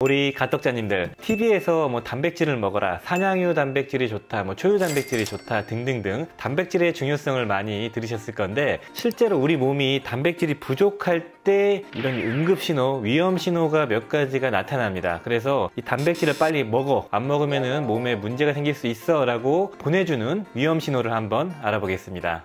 우리 가덕자님들, TV에서 뭐 단백질을 먹어라, 산양유 단백질이 좋다, 뭐 초유 단백질이 좋다 등등등 단백질의 중요성을 많이 들으셨을 건데, 실제로 우리 몸이 단백질이 부족할 때 이런 응급신호, 위험신호가 몇 가지가 나타납니다. 그래서 이 단백질을 빨리 먹어, 안 먹으면은 몸에 문제가 생길 수 있어 라고 보내주는 위험신호를 한번 알아보겠습니다.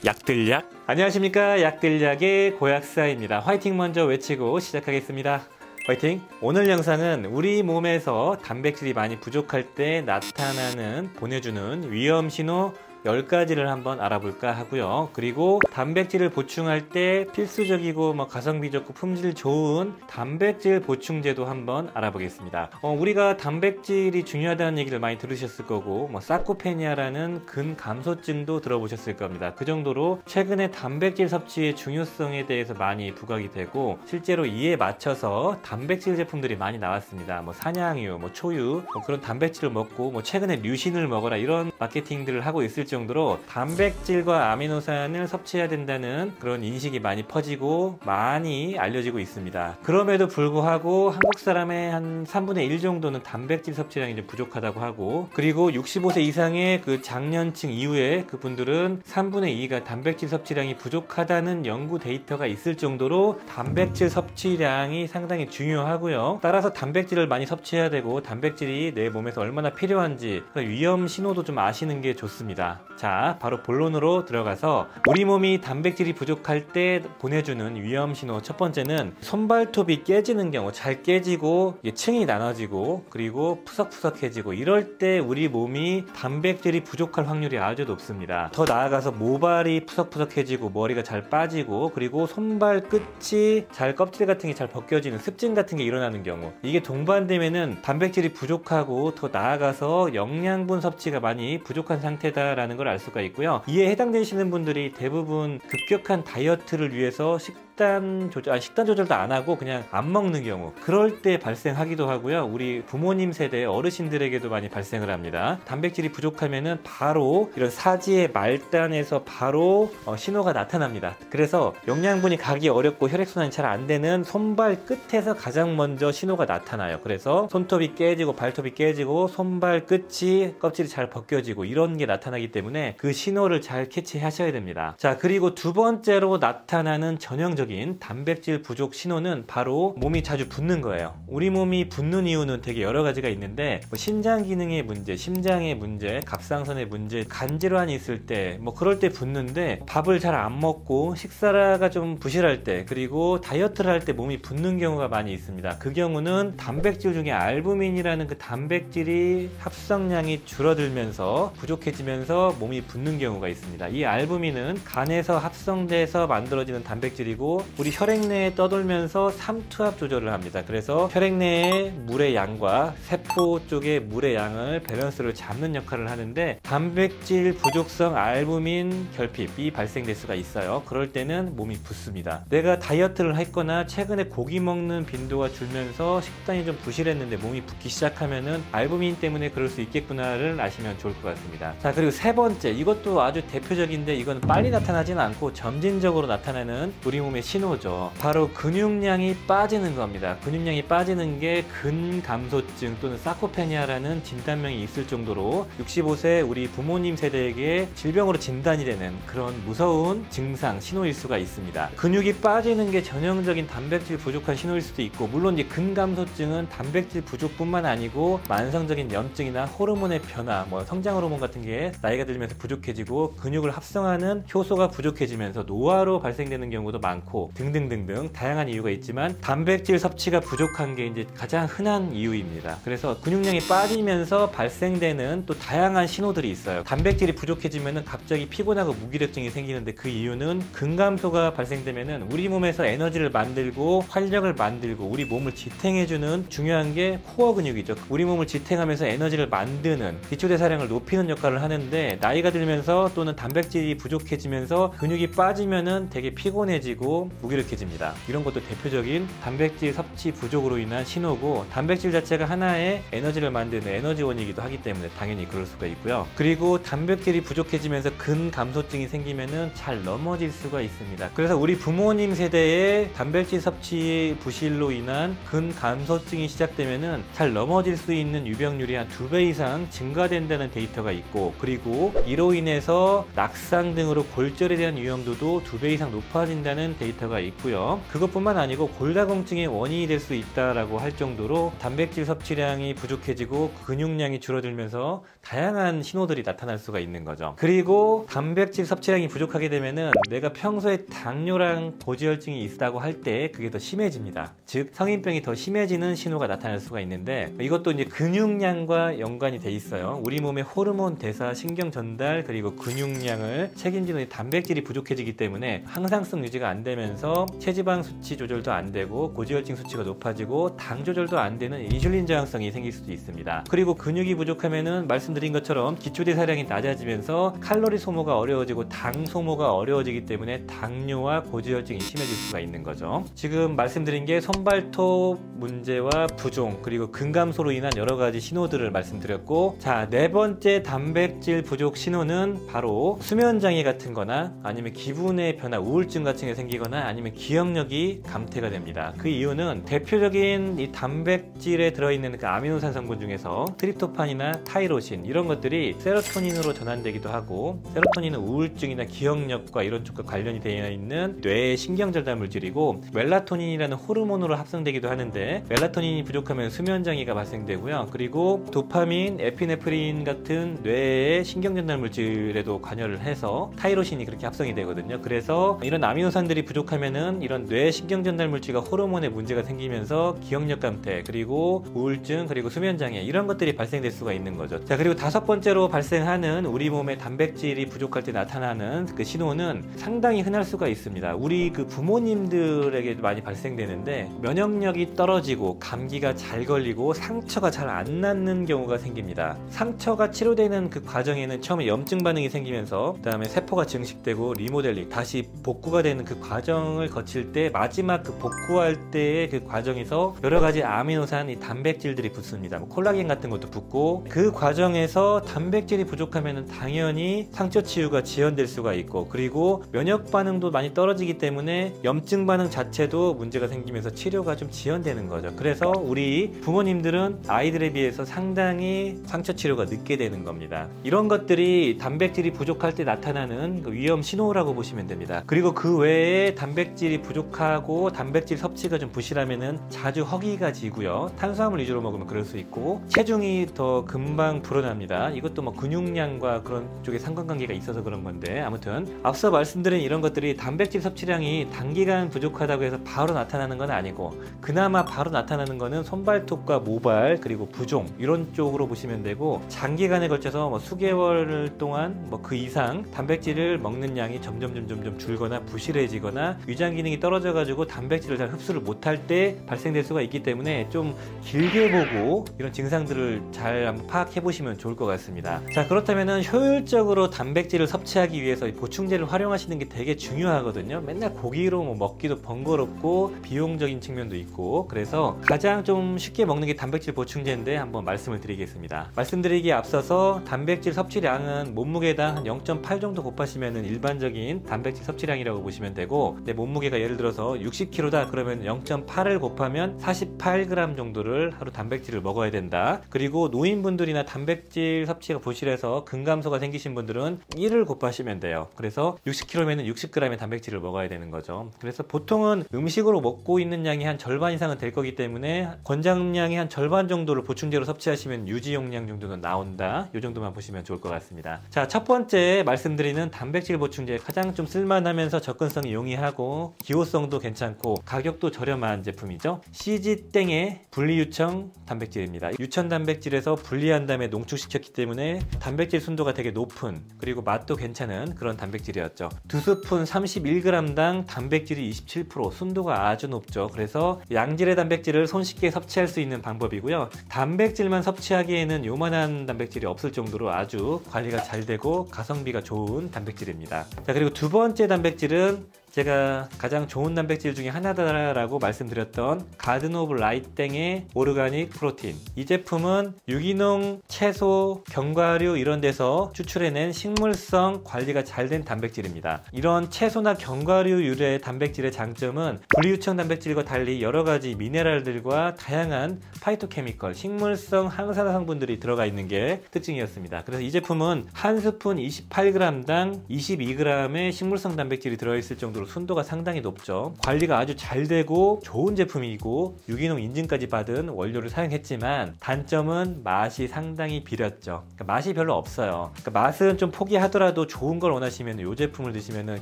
약들약. 안녕하십니까, 약들약의 고약사입니다. 화이팅 먼저 외치고 시작하겠습니다. 화이팅! 오늘 영상은 우리 몸에서 단백질이 많이 부족할 때 나타나는, 보내주는 위험신호 10가지를 한번 알아볼까 하고요. 그리고 단백질을 보충할 때 필수적이고 가성비 좋고 품질 좋은 단백질 보충제도 한번 알아보겠습니다. 우리가 단백질이 중요하다는 얘기를 많이 들으셨을 거고, 사코페니아라는 근감소증도 들어보셨을 겁니다. 그 정도로 최근에 단백질 섭취의 중요성에 대해서 많이 부각이 되고, 실제로 이에 맞춰서 단백질 제품들이 많이 나왔습니다. 산양유, 초유, 그런 단백질을 먹고 최근에 류신을 먹어라, 이런 마케팅들을 하고 있을 정도로 단백질과 아미노산을 섭취해야 된다는 그런 인식이 많이 퍼지고 많이 알려지고 있습니다. 그럼에도 불구하고 한국 사람의 한 3분의 1 정도는 단백질 섭취량이 좀 부족하다고 하고, 그리고 65세 이상의 그 장년층 이후에 그분들은 3분의 2가 단백질 섭취량이 부족하다는 연구 데이터가 있을 정도로 단백질 섭취량이 상당히 중요하고요. 따라서 단백질을 많이 섭취해야 되고, 단백질이 내 몸에서 얼마나 필요한지 위험 신호도 좀 아시는 게 좋습니다. 자, 바로 본론으로 들어가서 우리 몸이 단백질이 부족할 때 보내주는 위험신호, 첫 번째는 손발톱이 깨지는 경우, 잘 깨지고 층이 나눠지고 그리고 푸석푸석해지고, 이럴 때 우리 몸이 단백질이 부족할 확률이 아주 높습니다. 더 나아가서 모발이 푸석푸석해지고 머리가 잘 빠지고, 그리고 손발 끝이 잘, 껍질 같은 게 잘 벗겨지는 습진 같은 게 일어나는 경우, 이게 동반되면은 단백질이 부족하고 더 나아가서 영양분 섭취가 많이 부족한 상태다라는 걸 알 수가 있고요. 이에 해당되시는 분들이 대부분 급격한 다이어트를 위해서 식단 조절도 안 하고 그냥 안 먹는 경우, 그럴 때 발생하기도 하고요. 우리 부모님 세대 어르신들에게도 많이 발생을 합니다. 단백질이 부족하면은 바로 이런 사지의 말단에서 바로 신호가 나타납니다. 그래서 영양분이 가기 어렵고 혈액순환이 잘 안 되는 손발 끝에서 가장 먼저 신호가 나타나요. 그래서 손톱이 깨지고 발톱이 깨지고 손발 끝이, 껍질이 잘 벗겨지고, 이런 게 나타나기 때문에 그 신호를 잘 캐치하셔야 됩니다. 자, 그리고 두 번째로 나타나는 전형적인 단백질 부족 신호는 바로 몸이 자주 붓는 거예요. 우리 몸이 붓는 이유는 되게 여러 가지가 있는데, 신장 기능의 문제, 심장의 문제, 갑상선의 문제, 간질환이 있을 때 그럴 때 붓는데, 밥을 잘 안 먹고 식사가 좀 부실할 때, 그리고 다이어트를 할 때 몸이 붓는 경우가 많이 있습니다. 그 경우는 단백질 중에 알부민이라는 그 단백질이 합성량이 줄어들면서 부족해지면서 몸이 붓는 경우가 있습니다. 이 알부민은 간에서 합성돼서 만들어지는 단백질이고, 우리 혈액 내에 떠돌면서 삼투압 조절을 합니다. 그래서 혈액 내의 물의 양과 세포 쪽의 물의 양을, 밸런스를 잡는 역할을 하는데, 단백질 부족성 알부민 결핍이 발생될 수가 있어요. 그럴 때는 몸이 붓습니다. 내가 다이어트를 했거나 최근에 고기 먹는 빈도가 줄면서 식단이 좀 부실했는데 몸이 붓기 시작하면은 알부민 때문에 그럴 수 있겠구나를 아시면 좋을 것 같습니다. 자, 그리고 세 번째, 이것도 아주 대표적인데 이건 빨리 나타나지는 않고 점진적으로 나타나는 우리 몸의 신호죠. 바로 근육량이 빠지는 겁니다. 근육량이 빠지는 게 근감소증 또는 사코페니아라는 진단명이 있을 정도로 65세 우리 부모님 세대에게 질병으로 진단이 되는 그런 무서운 증상, 신호일 수가 있습니다. 근육이 빠지는 게 전형적인 단백질 부족한 신호일 수도 있고, 물론 이 근감소증은 단백질 부족뿐만 아니고 만성적인 염증이나 호르몬의 변화, 성장 호르몬 같은 게 나이가 들면서 부족해지고 근육을 합성하는 효소가 부족해지면서 노화로 발생되는 경우도 많고 등등등등 다양한 이유가 있지만, 단백질 섭취가 부족한 게 이제 가장 흔한 이유입니다. 그래서 근육량이 빠지면서 발생되는 또 다양한 신호들이 있어요. 단백질이 부족해지면 갑자기 피곤하고 무기력증이 생기는데, 그 이유는 근감소가 발생되면 우리 몸에서 에너지를 만들고 활력을 만들고 우리 몸을 지탱해주는 중요한 게 코어 근육이죠. 우리 몸을 지탱하면서 에너지를 만드는, 기초대사량을 높이는 역할을 하는데, 나이가 들면서 또는 단백질이 부족해지면서 근육이 빠지면은 되게 피곤해지고 되고 무기력해집니다. 이런 것도 대표적인 단백질 섭취 부족으로 인한 신호고, 단백질 자체가 하나의 에너지를 만드는 에너지원이기도 하기 때문에 당연히 그럴 수가 있고요. 그리고 단백질이 부족해지면서 근감소증이 생기면은 잘 넘어질 수가 있습니다. 그래서 우리 부모님 세대에 단백질 섭취 부실로 인한 근감소증이 시작되면은 잘 넘어질 수 있는 유병률이 한 2배 이상 증가된다는 데이터가 있고, 그리고 이로 인해서 낙상 등으로 골절에 대한 위험도도 2배 이상 높아진다는 데이터가 있고요. 그것뿐만 아니고 골다공증의 원인이 될 수 있다라고 할 정도로 단백질 섭취량이 부족해지고 근육량이 줄어들면서 다양한 신호들이 나타날 수가 있는 거죠. 그리고 단백질 섭취량이 부족하게 되면은 내가 평소에 당뇨랑 고지혈증이 있다고 할 때 그게 더 심해집니다. 즉 성인병이 더 심해지는 신호가 나타날 수가 있는데, 이것도 이제 근육량과 연관이 돼 있어요. 우리 몸의 호르몬 대사, 신경 전달, 그리고 근육량을 책임지는 단백질이 부족해지기 때문에 항상성 유지가 안 되면서 체지방 수치 조절도 안 되고 고지혈증 수치가 높아지고 당 조절도 안 되는 인슐린 저항성이 생길 수도 있습니다. 그리고 근육이 부족하면은 말씀드린 것처럼 기초대사량이 낮아지면서 칼로리 소모가 어려워지고 당 소모가 어려워지기 때문에 당뇨와 고지혈증이 심해질 수가 있는 거죠. 지금 말씀드린 게 손발톱 문제와 부종, 그리고 근감소로 인한 여러 가지 신호들을 말씀드렸고, 자, 네 번째 단백질 부족 신호는 바로 수면장애 같은 거나 아니면 기분의 변화, 우울증 같은 게 생기거나 아니면 기억력이 감퇴가 됩니다. 그 이유는 대표적인 이 단백질에 들어있는 그 아미노산 성분 중에서 트립토판이나 타이로신 이런 것들이 세로토닌으로 전환되기도 하고, 세로토닌은 우울증이나 기억력과 이런 쪽과 관련이 되어 있는 뇌의 신경전달 물질이고, 멜라토닌이라는 호르몬으로 합성되기도 하는데 멜라토닌이 부족하면 수면장애가 발생되고요. 그리고 도파민, 에피네프린 같은 뇌의 신경전달 물질에도 관여를 해서 타이로신이 그렇게 합성이 되거든요. 그래서 이런 아미노산들이 부족하면은 이런 뇌 신경전달 물질과 호르몬에 문제가 생기면서 기억력 감퇴, 그리고 우울증, 그리고 수면장애 이런 것들이 발생될 수가 있는 거죠. 자, 그리고 다섯 번째로 발생하는 우리 몸에 단백질이 부족할 때 나타나는 그 신호는 상당히 흔할 수가 있습니다. 우리 그 부모님들에게도 많이 발생되는데, 면역력이 떨어지고 감기가 잘 걸리고 상처가 잘 안 낫는 경우가 생깁니다. 상처가 치료되는 그 과정에는 처음에 염증 반응이 생기면서 그 다음에 세포가 증식되고 리모델링, 다시 복구가 되는 그 과정을 거칠 때 마지막 그 복구할 때의 그 과정에서 여러 가지 아미노산, 이 단백질들이 붙습니다. 뭐 콜라겐 같은 것도 붙고, 그 과정에서 단백질이 부족하면 당연히 상처 치유가 지연될 수가 있고, 그리고 면역 반응도 많이 떨어지기 때문에 염증 반응 자체도 문제가 생기면서 치료가 좀 지연되는 거죠. 그래서 우리 부모님들은 아이들에 비해서 상당히 상처 치료가 늦게 되는 겁니다. 이런 것들이 단백질이 부족할 때 나타나는 그 위험 신호라고 보시면 됩니다. 그리고 그 외에 단백질이 부족하고 단백질 섭취가 좀 부실하면은 자주 허기가 지고요. 탄수화물 위주로 먹으면 그럴 수 있고, 체중이 더 금방 불어납니다. 이것도 뭐 근육량과 그런 쪽에 상관관계가 있어서 그런 건데, 아무튼 앞서 말씀드린 이런 것들이 단백질 섭취량이 단기간 부족하다고 해서 바로 나타나는 건 아니고, 그나마 바로 나타나는 거는 손발톱과 모발, 그리고 부종 이런 쪽으로 보시면 되고, 장기간에 걸쳐서 뭐 수개월 동안 뭐 그 이상 단백질을 먹는 양이 점점 줄거나 부실해지거나 위장 기능이 떨어져 가지고 단백질을 잘 흡수를 못할 때 발생될 수가 있기 때문에 좀 길게 보고 이런 증상들을 잘 한번 파악해 보시면 좋을 것 같습니다. 자, 그렇다면은 효율적으로 단백질을 섭취하기 위해서 보충제를 활용하시는 게 되게 중요하거든요. 맨날 고기로 뭐 먹기도 번거롭고 비용적인 측면도 있고, 그래서 가장 좀 쉽게 먹는 게 단백질 보충제인데 한번 말씀을 드리겠습니다. 말씀드리기에 앞서서 단백질 섭취량은 몸무게당 한 0.8 정도 곱하시면 일반적인 단백질 섭취량이라고 보시면 되고, 내 몸무게가 예를 들어서 60kg다 그러면 0.8을 곱하면 48g 정도를 하루 단백질을 먹어야 된다. 그리고 노인분들이나 단백질 섭취가 부실해서 근감소가 생기신 분들은 1을 곱하시면 돼요. 그래서 60kg면 60g의 단백질을 먹어야 되는 거죠. 그래서 보통은 음식으로 먹고 있는 양이 한 절반 이상은 될 거기 때문에 권장량의 한 절반 정도를 보충제로 섭취하시면 유지 용량 정도는 나온다. 이 정도만 보시면 좋을 것 같습니다. 자, 첫 번째 말씀드리는 단백질 보충제, 가장 좀 쓸만하면서 접근성이 용이하고 기호성도 괜찮고 가격도 저렴한 제품이죠. CG땡의 분리유청 단백질입니다. 유천 단백질에서 분리한 다음에 농축시켰기 때문에 단백질 순도가 되게 높은, 그리고 맛도 괜찮은 그런 단백질이었죠. 2스푼 31g당 단백질이 27%, 순도가 아주 높죠. 그래서 양질의 단백질을 손쉽게 섭취할 수 있는 방법이고요. 단백질만 섭취하기에는 요만한 단백질이 없을 정도로 아주 관리가 잘 되고 가성비가 좋은 단백질입니다. 자, 그리고 두 번째 단백질은 제가 가장 좋은 단백질 중에 하나다라고 말씀드렸던 가든 오브 라이땡의 오르가닉 프로틴. 이 제품은 유기농, 채소, 견과류 이런 데서 추출해낸 식물성 관리가 잘 된 단백질입니다. 이런 채소나 견과류 유래 단백질의 장점은 분리유청 단백질과 달리 여러 가지 미네랄들과 다양한 파이토케미컬, 식물성 항산화 성분들이 들어가 있는 게 특징이었습니다. 그래서 이 제품은 한 스푼 28g당 22g의 식물성 단백질이 들어있을 정도로 순도가 상당히 높죠. 관리가 아주 잘 되고 좋은 제품이고 유기농 인증까지 받은 원료를 사용했지만 단점은 맛이 상당히 비렸죠. 그러니까 맛이 별로 없어요. 그러니까 맛은 좀 포기하더라도 좋은 걸 원하시면 이 제품을 드시면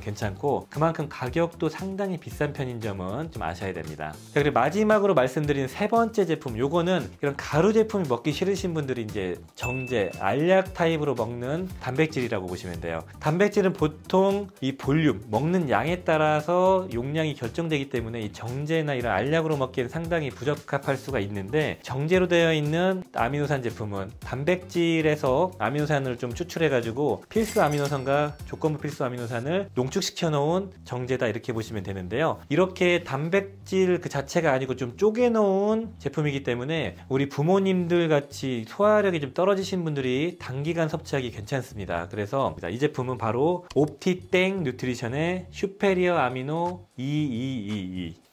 괜찮고 그만큼 가격도 상당히 비싼 편인 점은 좀 아셔야 됩니다. 자, 그리고 마지막으로 말씀드린 세 번째 제품, 요거는 이런 가루 제품이 먹기 싫으신 분들이 이제 정제, 알약 타입으로 먹는 단백질이라고 보시면 돼요. 단백질은 보통 이 볼륨, 먹는 양에 따라서 용량이 결정되기 때문에 이 정제나 이런 알약으로 먹기에는 상당히 부적합할 수가 있는데 정제로 되어 있는 아미노산 제품은 단백질에서 아미노산을 좀 추출해 가지고 필수 아미노산과 조건부 필수 아미노산을 농축시켜 놓은 정제다 이렇게 보시면 되는데요. 이렇게 단백질 그 자체가 아니고 좀 쪼개 놓은 제품이기 때문에 우리 부모님들 같이 소화력이 좀 떨어지신 분들이 단기간 섭취하기 괜찮습니다. 그래서 이 제품은 바로 옵티땡 뉴트리션의 슈페리어 아미노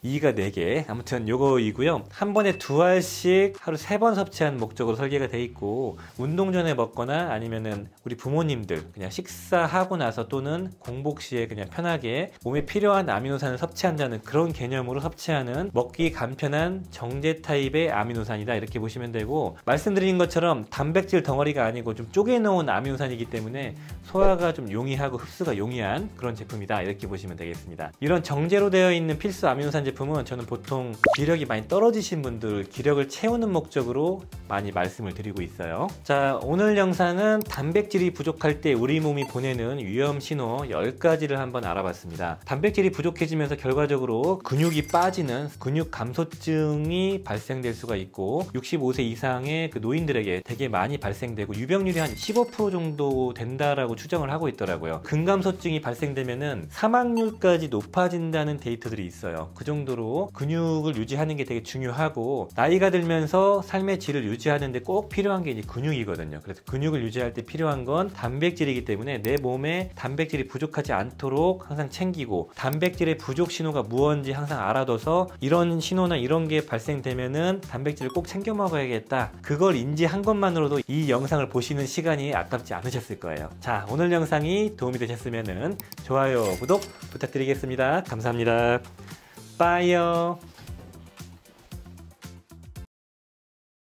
2가 4개, 아무튼 요거이고요. 한 번에 2알씩 하루 3번 섭취하는 목적으로 설계가 돼 있고 운동 전에 먹거나 아니면은 우리 부모님들 그냥 식사하고 나서 또는 공복 시에 그냥 편하게 몸에 필요한 아미노산을 섭취한다는 그런 개념으로 섭취하는 먹기 간편한 정제 타입의 아미노산이다 이렇게 보시면 되고, 말씀드린 것처럼 단백질 덩어리가 아니고 좀 쪼개놓은 아미노산이기 때문에 소화가 좀 용이하고 흡수가 용이한 그런 제품이다 이렇게 보시면 되겠습니다. 이런 정제로 되어 있는 필수 아미노산 제품은 저는 보통 기력이 많이 떨어지신 분들 기력을 채우는 목적으로 많이 말씀을 드리고 있어요. 자, 오늘 영상은 단백질이 부족할 때 우리 몸이 보내는 위험 신호 10가지를 한번 알아봤습니다. 단백질이 부족해지면서 결과적으로 근육이 빠지는 근육 감소증이 발생될 수가 있고 65세 이상의 그 노인들에게 되게 많이 발생되고 유병률이 한 15% 정도 된다라고 추정을 하고 있더라고요. 근감소증이 발생되면은 사망률까지 높아진다는 데이터들이 있어요. 그 정도로 근육을 유지하는 게 되게 중요하고 나이가 들면서 삶의 질을 유지하는데 꼭 필요한 게 이제 근육이거든요. 그래서 근육을 유지할 때 필요한 건 단백질이기 때문에 내 몸에 단백질이 부족하지 않도록 항상 챙기고 단백질의 부족 신호가 무언지 항상 알아둬서 이런 신호나 이런 게 발생되면은 단백질을 꼭 챙겨 먹어야겠다. 그걸 인지한 것만으로도 이 영상을 보시는 시간이 아깝지 않으셨을 거예요. 자, 오늘 영상이 도움이 되셨으면은 좋아요, 구독 부탁드리겠습니다. 감사합니다. 빠이요.